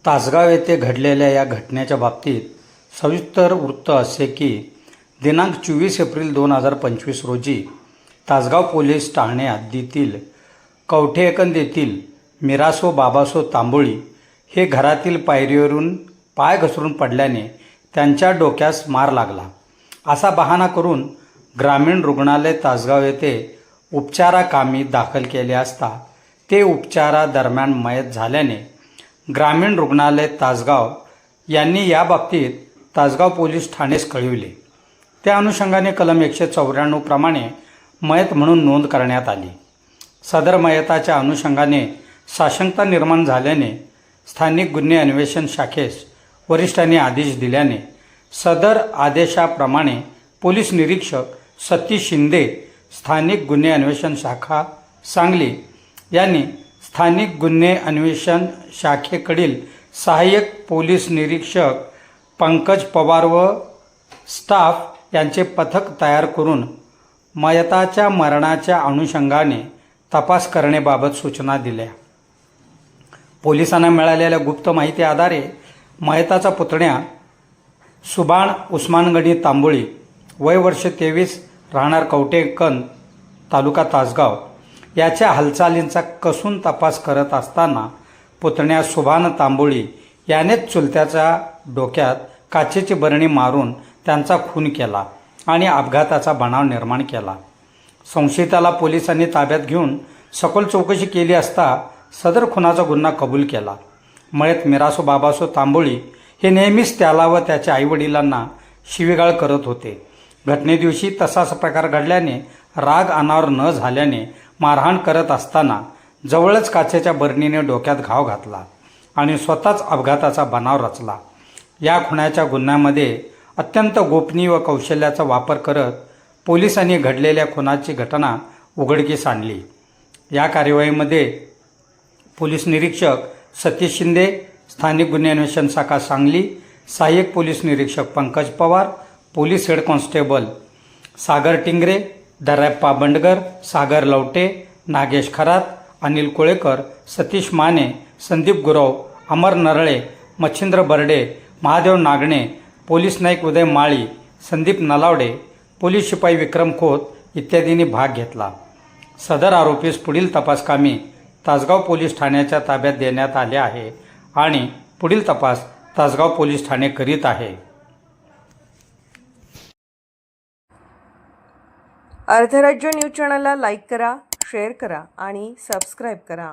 तासगाव येथे घडलेल्या या घटनेच्या बाबतीत सविस्तर वृत्त असे की दिनांक 24 एप्रिल 2025 रोजी तासगाव पोलीस ठाणे हद्दीतील कवठेकंद येथील मिरासो बाबासो तांबोळी हे घरातील पायरीवरून पाय घसरून पडल्याने त्यांच्या डोक्यास मार लागला असा बहाणा करून ग्रामीण रुग्णालय तासगाव येथे उपचाराकामी दाखल केले असता ते उपचारादरम्यान मयत झाल्याने ग्रामीण रुग्णालय तासगाव यांनी याबाबतीत तासगाव पोलीस ठाणेस कळविले। त्या अनुषंगाने कलम 194 प्रमाणे मयत म्हणून नोंद करण्यात आली। सदर मयताच्या अनुषंगाने साशंकता निर्माण झाल्याने स्थानिक गुन्हे अन्वेषण शाखेस वरिष्ठांनी आदेश दिल्याने सदर आदेशाप्रमाणे पोलीस निरीक्षक सतीश शिंदे स्थानिक गुन्हे अन्वेषण शाखा सांगली यांनी स्थानिक गुन्हे अन्वेषण शाखेकडील सहाय्यक पोलीस निरीक्षक पंकज पवार व स्टाफ यांचे पथक तयार करून मयताच्या मरणाच्या अनुषंगाने तपास करण्याबाबत सूचना दिल्या। पोलिसांना मिळालेल्या गुप्त माहिती आधारे मयताचा पुतण्या सुभान उस्मान गणी तांबोळी वय वर्ष 23 राहणार कवठेकंद तालुका तासगाव याच्या हालचालींचा कसून तपास करत असताना पुतण्या सुभान तांबोळी यानेच चुलत्याच्या डोक्यात काचेची बरणी मारून त्यांचा खून केला आणि अपघाताचा बनाव निर्माण केला। संशयिताला पोलिसांनी ताब्यात घेऊन सखोल चौकशी केली असता सदर खुनाचा गुन्हा कबूल केला। मयत मिरासो बाबासो तांबोळी हे नेहमीच त्याला व त्याच्या आईवडिलांना शिवीगाळ करत होते। घटनेदिवशी तसाच प्रकार घडल्याने राग अनावर न झाल्याने मारहाण करत असताना जवळच काचेच्या बरणीने डोक्यात घाव घातला आणि स्वतःच अपघाताचा बनाव रचला। या खुनाच्या गुन्ह्यामध्ये अत्यंत गोपनीय व कौशल्याचा वापर करत पोलिसांनी घडलेल्या खुनाची घटना उघडकीस आणली। या कार्यवाहीमध्ये पोलीस निरीक्षक सतीश शिंदे, स्थानिक गुन्हे अन्वेषण शाखा सांगली, सहाय्यक पोलीस निरीक्षक Pankaj Pawar, police head constable Sagar Tingre, Daryappa Bandgar, Sagar Lavte, Nagesh Kharat, Anil Kolekar, Satish Mane, Sandeep Gurav, Amar Narale, Machhindra Barde, Mahadev Nagane, police नाईक उदय माळी, संदीप नलावडे, पोलीस शिपाई विक्रम खोत इत्यादींनी भाग घेतला। सदर आरोपीस पुढील तपासकामी तासगाव पोलीस ठाण्याच्या ताब्यात देण्यात आले आहे आणि पुढील तपास तासगाव पोलीस ठाणे करीत आहे। अर्धराज्य न्यूज चॅनलला लाईक करा, शेअर करा आणि सबस्क्राईब करा।